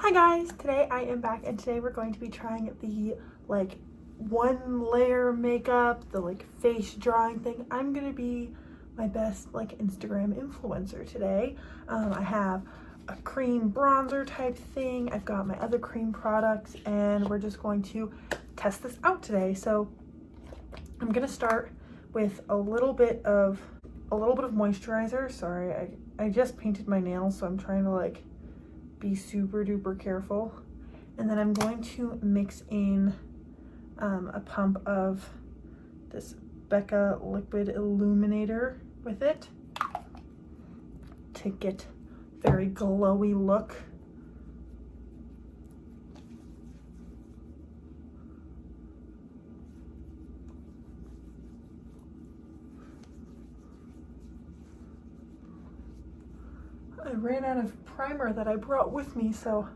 Hi guys, today I am back and today we're going to be trying the one layer makeup, the face drawing thing. I'm gonna be my best Instagram influencer today. I have a cream bronzer type thing. I've got my other cream products and we're just going to test this out today. So I'm gonna start with a little bit of moisturizer. Sorry, I just painted my nails, so I'm trying to be super duper careful. And then I'm going to mix in a pump of this Becca liquid illuminator with it to get very glowy look. I ran out of primer that I brought with me, so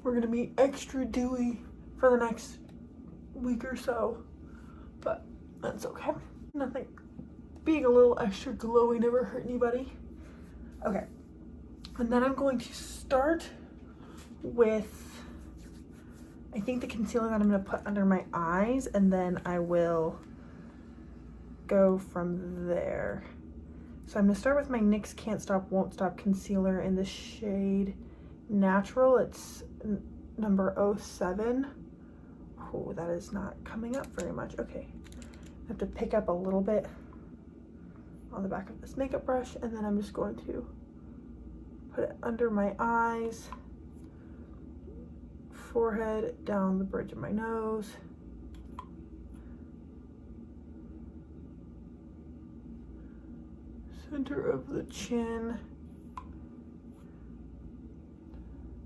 we're gonna be extra dewy for the next week or so, but that's okay. Nothing, being a little extra glowy never hurt anybody. Okay, and then I'm going to start with, I think, the concealer that I'm gonna put under my eyes, and then I will go from there. So I'm gonna start with my NYX Can't Stop Won't Stop concealer in the shade Natural. It's number 07. Oh, that is not coming up very much. Okay, I have to pick up a little bit on the back of this makeup brush, and then I'm just going to put it under my eyes, forehead, down the bridge of my nose. Center of the chin,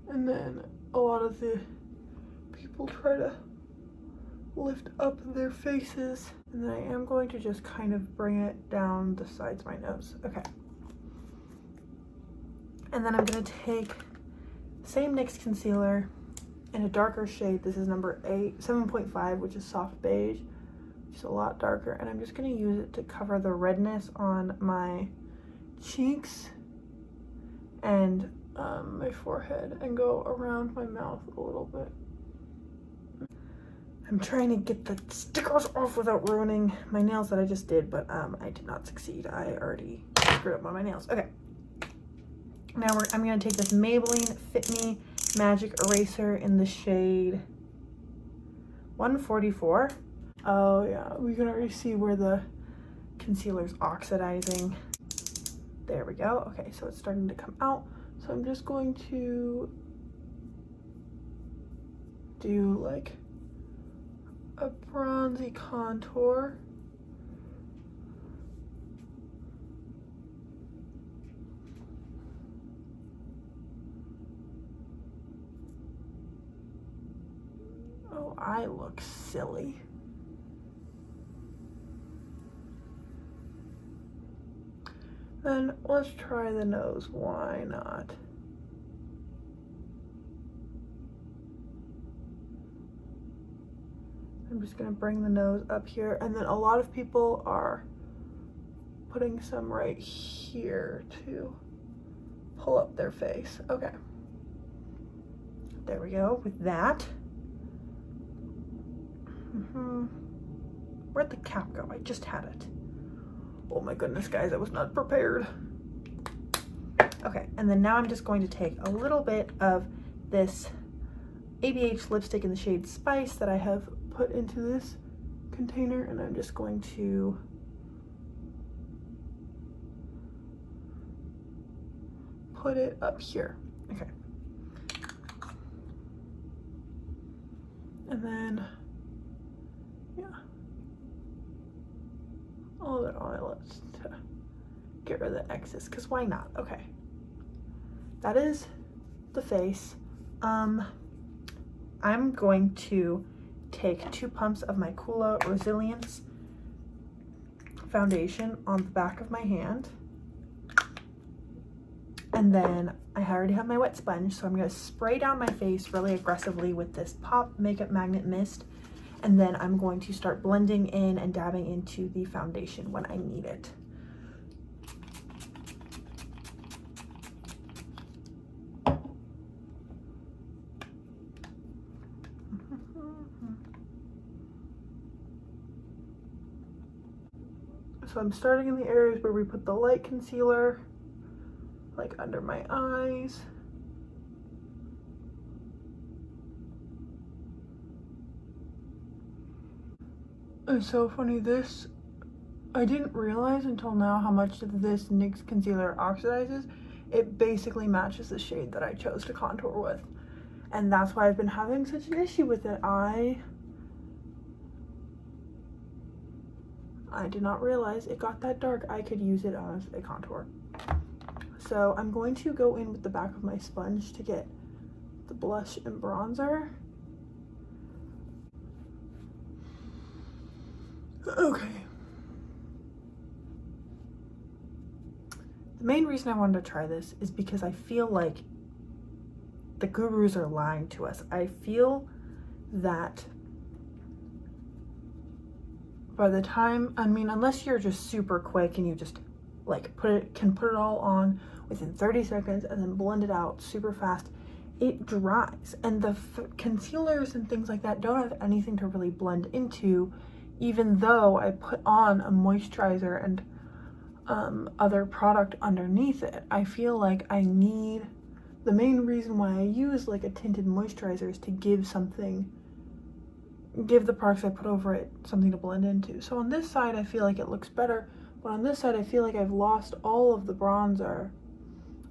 and then a lot of the people try to lift up their faces, and then I am going to just kind of bring it down the sides of my nose. Okay, and then I'm going to take same NYX concealer in a darker shade. This is number 7.5, which is soft beige. It's a lot darker, and I'm just going to use it to cover the redness on my cheeks and my forehead, and go around my mouth a little bit. I'm trying to get the stickers off without ruining my nails that I just did, but I did not succeed. I already screwed up on my nails. Okay, now I'm going to take this Maybelline Fit Me Magic Eraser in the shade 144. Oh yeah, we can already see where the concealer's oxidizing. There we go. Okay, so it's starting to come out. So I'm just going to do a bronzy contour. Oh, I look silly. Then let's try the nose, why not? I'm just gonna bring the nose up here, and then a lot of people are putting some right here to pull up their face. Okay, there we go with that. Where'd the cap go? I just had it. Oh my goodness, guys, I was not prepared. Okay, and then now I'm just going to take a little bit of this ABH lipstick in the shade Spice that I have put into this container, and I'm just going to put it up here. Okay. And then, yeah, all the eyelets to get rid of the excess, because why not? Okay, that is the face. I'm going to take 2 pumps of my Coola Resilience foundation on the back of my hand, and then I already have my wet sponge, so I'm going to spray down my face really aggressively with this Pop Makeup Magnet Mist, and then I'm going to start blending in and dabbing into the foundation when I need it. So I'm starting in the areas where we put the light concealer, like under my eyes. It's so funny, this, I didn't realize until now how much this NYX concealer oxidizes. It basically matches the shade that I chose to contour with. And that's why I've been having such an issue with it. I did not realize it got that dark. I could use it as a contour. So I'm going to go in with the back of my sponge to get the blush and bronzer. Okay. The main reason I wanted to try this is because I feel like the gurus are lying to us. I feel that by the time, I mean, unless you're just super quick and you just like can put it all on within 30 seconds and then blend it out super fast, it dries. And the concealers and things like that don't have anything to really blend into, even though I put on a moisturizer and other product underneath it. I feel like I need, the main reason why I use like a tinted moisturizer is to give the products I put over it something to blend into. So on this side I feel like it looks better, but on this side I feel like I've lost all of the bronzer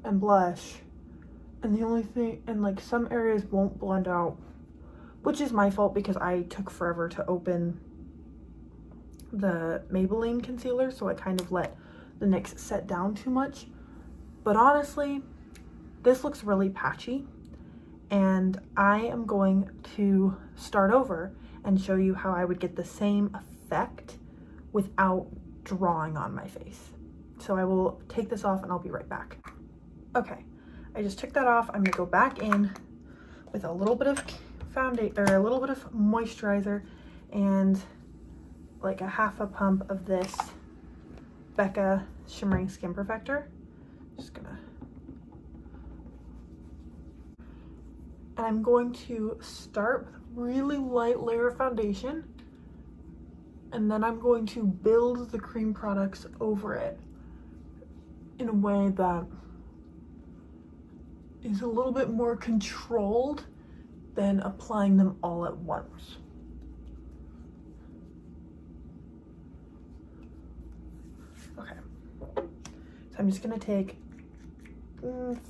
and blush, and the only thing, and like some areas won't blend out, which is my fault because I took forever to open the Maybelline concealer, so I kind of let the NYX set down too much. But honestly, this looks really patchy, and I am going to start over and show you how I would get the same effect without drawing on my face. So I will take this off and I'll be right back. Okay, I just took that off. I'm gonna go back in with a little bit of foundation, or a little bit of moisturizer, and like a half a pump of this Becca Shimmering Skin Perfector. Just gonna, and I'm going to start with a really light layer of foundation, and then I'm going to build the cream products over it in a way that is a little bit more controlled than applying them all at once. Okay, so I'm just gonna take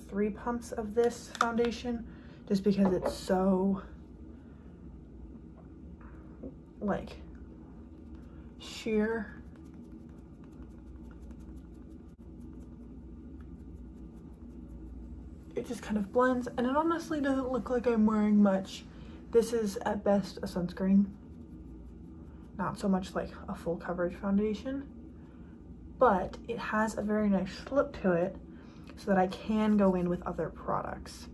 3 pumps of this foundation just because it's so like sheer. It just kind of blends, and it honestly doesn't look like I'm wearing much. This is at best a sunscreen, not so much like a full coverage foundation, but it has a very nice slip to it so that I can go in with other products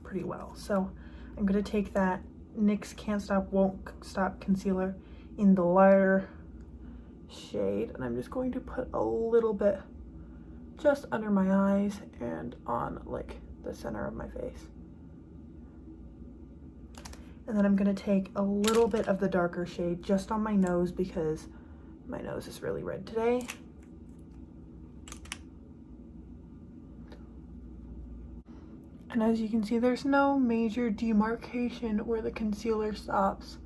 pretty well. So I'm gonna take that NYX Can't Stop Won't Stop concealer in the lighter shade, and I'm just going to put a little bit just under my eyes and on like the center of my face. And then I'm gonna take a little bit of the darker shade just on my nose because my nose is really red today. And as you can see, there's no major demarcation where the concealer stops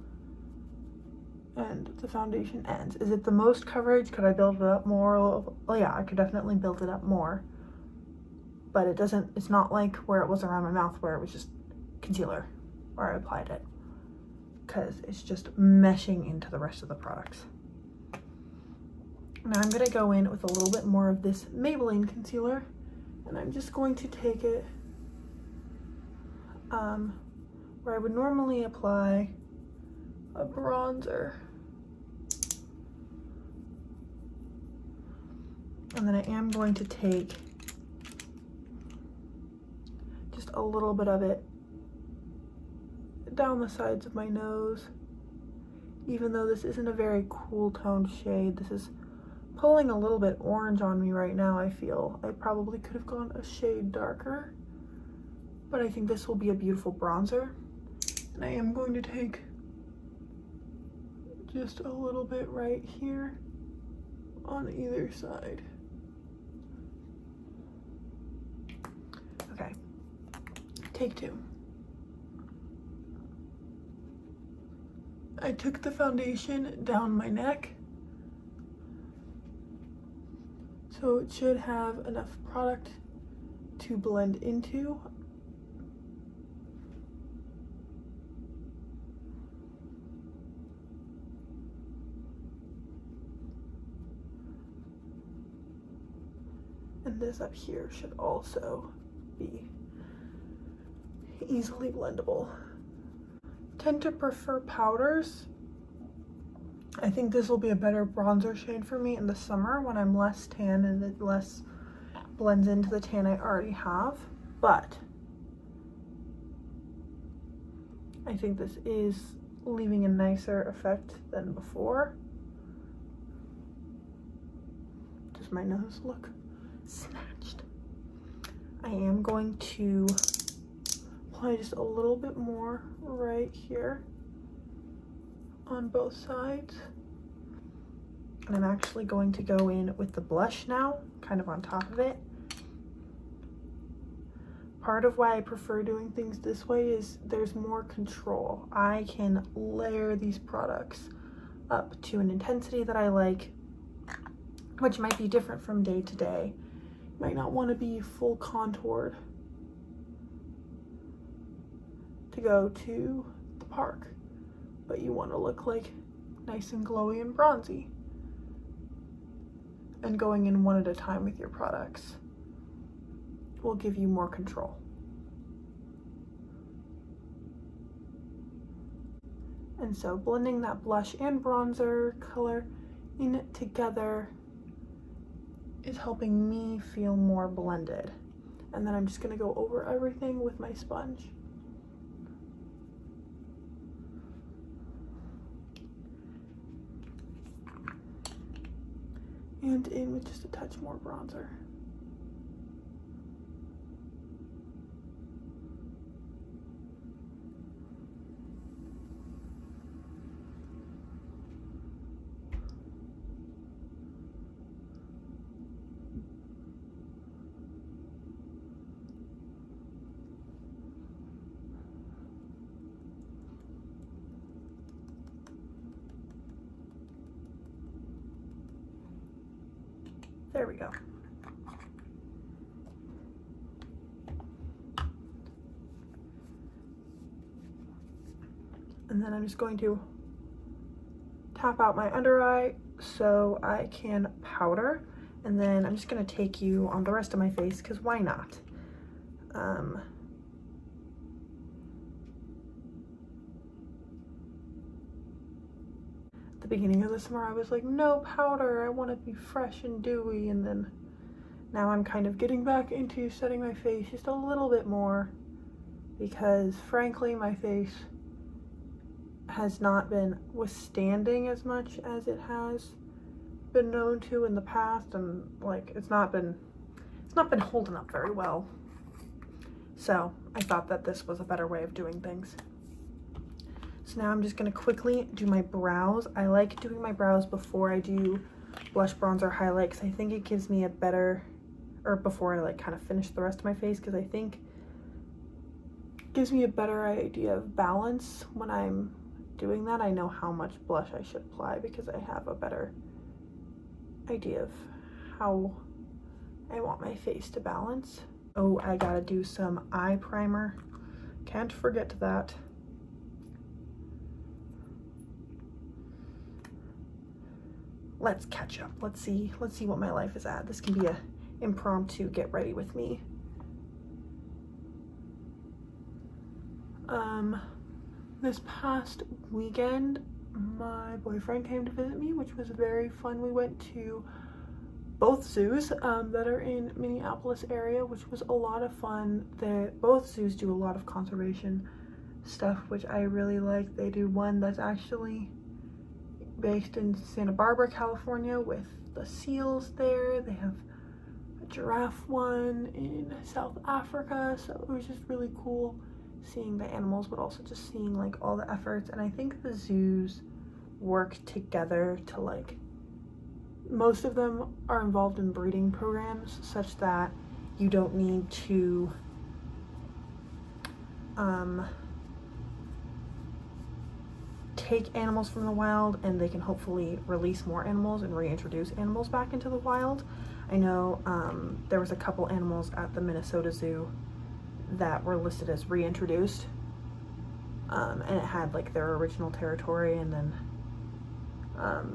and the foundation ends. Is it the most coverage? Could I build it up more? Well, yeah, I could definitely build it up more. But it doesn't, it's not like where it was around my mouth where it was just concealer where I applied it, because it's just meshing into the rest of the products. Now I'm gonna go in with a little bit more of this Maybelline concealer, and I'm just going to take it where I would normally apply a bronzer. And then I am going to take just a little bit of it down the sides of my nose. Even though this isn't a very cool toned shade, this is pulling a little bit orange on me right now. I feel I probably could have gone a shade darker, but I think this will be a beautiful bronzer. And I am going to take just a little bit right here on either side. Okay, take two. I took the foundation down my neck, so it should have enough product to blend into. And this up here should also be easily blendable. Tend to prefer powders. I think this will be a better bronzer shade for me in the summer when I'm less tan and it less blends into the tan I already have. But I think this is leaving a nicer effect than before. Does my nose look snatched? I am going to apply just a little bit more right here on both sides. And I'm actually going to go in with the blush now, kind of on top of it. Part of why I prefer doing things this way is there's more control. I can layer these products up to an intensity that I like, which might be different from day to day. Might not want to be full contoured to go to the park, but you want to look like nice and glowy and bronzy. And going in one at a time with your products will give you more control. And so blending that blush and bronzer color in together is helping me feel more blended. And then I'm just gonna go over everything with my sponge. And in with just a touch more bronzer. There we go. And then I'm just going to tap out my under eye so I can powder. And then I'm just gonna take you on the rest of my face because why not? The beginning of the summer I was like, no powder, I want to be fresh and dewy, and then now I'm kind of getting back into setting my face just a little bit more because frankly my face has not been withstanding as much as it has been known to in the past, and like it's not been holding up very well. So I thought that this was a better way of doing things. So now I'm just gonna quickly do my brows. I like doing my brows before I do blush, bronzer, highlight, because I think it gives me a better, or before I like kind of finish the rest of my face, because I think it gives me a better idea of balance when I'm doing that. I know how much blush I should apply because I have a better idea of how I want my face to balance. Oh, I gotta do some eye primer. Can't forget that. Let's catch up. Let's see what my life is at. This can be a impromptu get ready with me. This past weekend, my boyfriend came to visit me, which was very fun. We went to both zoos that are in Minneapolis area, which was a lot of fun. Both zoos do a lot of conservation stuff, which I really like. They do one that's actually based in Santa Barbara, California, with the seals there. They have a giraffe one in South Africa, so it was just really cool seeing the animals, but also just seeing like all the efforts. And I think the zoos work together to like most of them are involved in breeding programs such that you don't need to take animals from the wild, and they can hopefully release more animals and reintroduce animals back into the wild. I know there was a couple animals at the Minnesota Zoo that were listed as reintroduced, and it had like their original territory, and then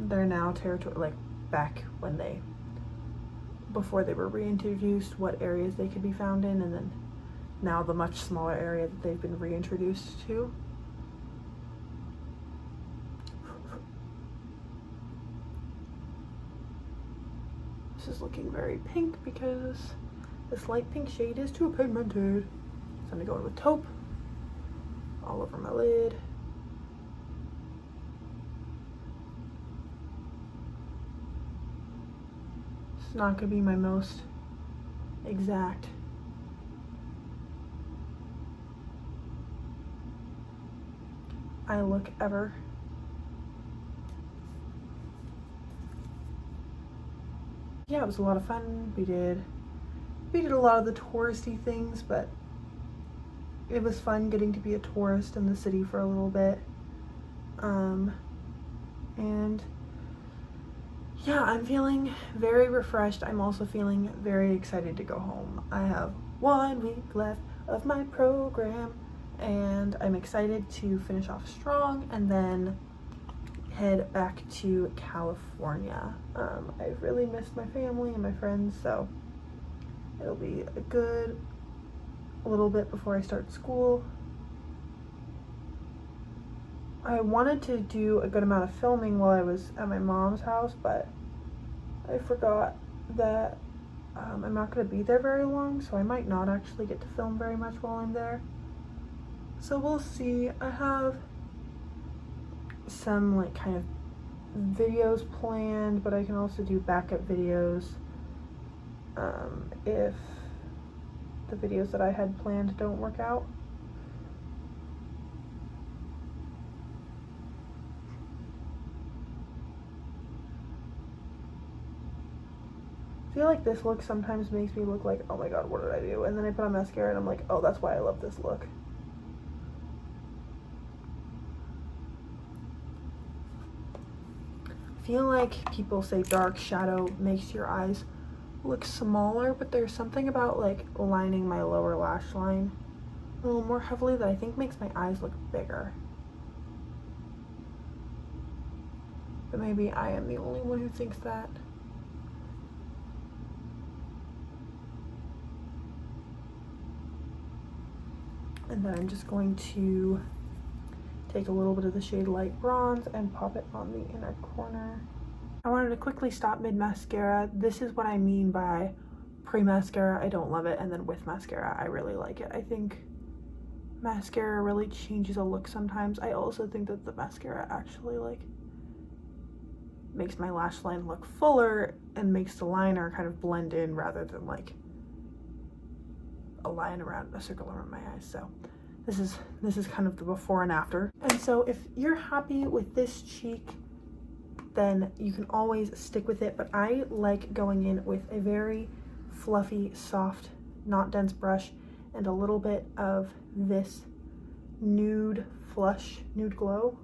they're now territory, like back when before they were reintroduced, what areas they could be found in, and then now the much smaller area that they've been reintroduced to. This is looking very pink because this light pink shade is too pigmented. So I'm gonna go in with taupe all over my lid. It's not gonna be my most exact eye look ever. Yeah, it was a lot of fun. We did a lot of the touristy things, but it was fun getting to be a tourist in the city for a little bit. And yeah, I'm feeling very refreshed. I'm also feeling very excited to go home. I have 1 week left of my program, and I'm excited to finish off strong and then head back to California. I've really missed my family and my friends, so it'll be a good little bit before I start school. I wanted to do a good amount of filming while I was at my mom's house, but I forgot that I'm not going to be there very long, so I might not actually get to film very much while I'm there. So we'll see. I have some like kind of videos planned, but I can also do backup videos if the videos that I had planned don't work out. I feel like this look sometimes makes me look like, oh my god, what did I do? And then I put on mascara and I'm like, oh, that's why I love this look. I feel like people say dark shadow makes your eyes look smaller, but there's something about like lining my lower lash line a little more heavily that I think makes my eyes look bigger. But maybe I am the only one who thinks that. And then I'm just going to take a little bit of the shade Light Bronze and pop it on the inner corner. I wanted to quickly stop mid-mascara. This is what I mean by pre-mascara, I don't love it, and then with mascara, I really like it. I think mascara really changes a look sometimes. I also think that the mascara actually like makes my lash line look fuller and makes the liner kind of blend in rather than like a line around a circle around my eyes. So this is kind of the before and after. And so if you're happy with this cheek, then you can always stick with it, but I like going in with a very fluffy, soft, not dense brush and a little bit of this nude glow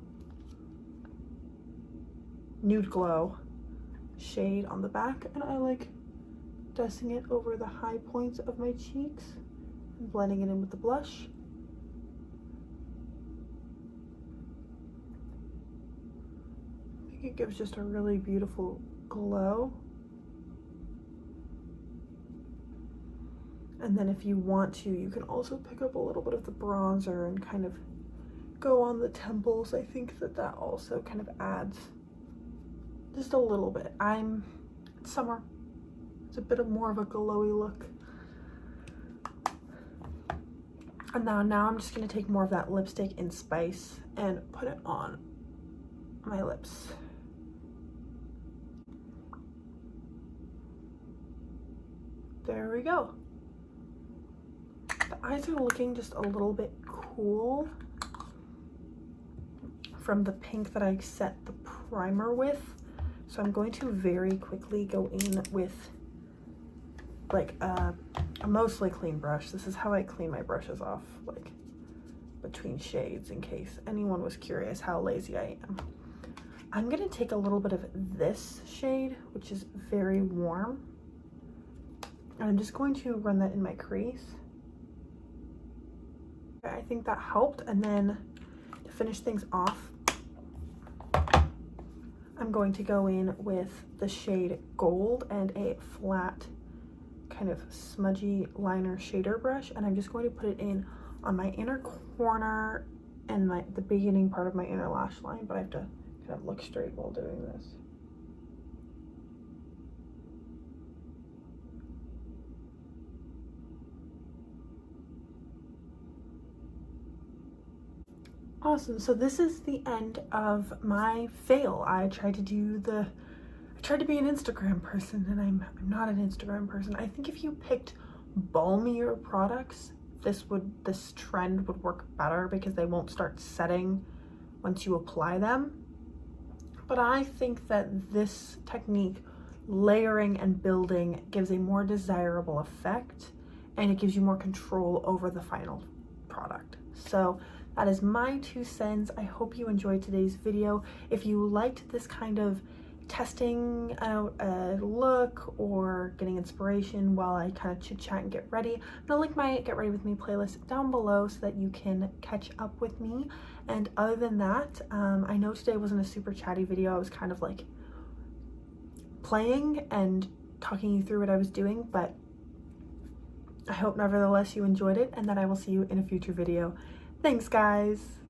shade on the back, and I like dusting it over the high points of my cheeks and blending it in with the blush. It gives just a really beautiful glow. And then if you want to, you can also pick up a little bit of the bronzer and kind of go on the temples. I think that also kind of adds just a little bit. It's summer. It's a bit of more of a glowy look. And now I'm just gonna take more of that lipstick in Spice and put it on my lips. There we go. The eyes are looking just a little bit cool from the pink that I set the primer with. So I'm going to very quickly go in with like a mostly clean brush. This is how I clean my brushes off, like between shades, in case anyone was curious how lazy I am. I'm gonna take a little bit of this shade, which is very warm, and I'm just going to run that in my crease. I think that helped. And then to finish things off, I'm going to go in with the shade Gold and a flat kind of smudgy liner shader brush, and I'm just going to put it in on my inner corner and the beginning part of my inner lash line, but I have to kind of look straight while doing this. Awesome, so this is the end of my fail. I tried to be an Instagram person, and I'm not an Instagram person. I think if you picked balmier products, this trend would work better because they won't start setting once you apply them. But I think that this technique, layering and building, gives a more desirable effect, and it gives you more control over the final product. So that is my 2 cents. I hope you enjoyed today's video. If you liked this kind of testing out a look or getting inspiration while I kind of chit chat and get ready, I'm gonna link my Get Ready With Me playlist down below so that you can catch up with me. And other than that, I know today wasn't a super chatty video. I was kind of like playing and talking you through what I was doing, but I hope nevertheless you enjoyed it, and that I will see you in a future video. Thanks, guys.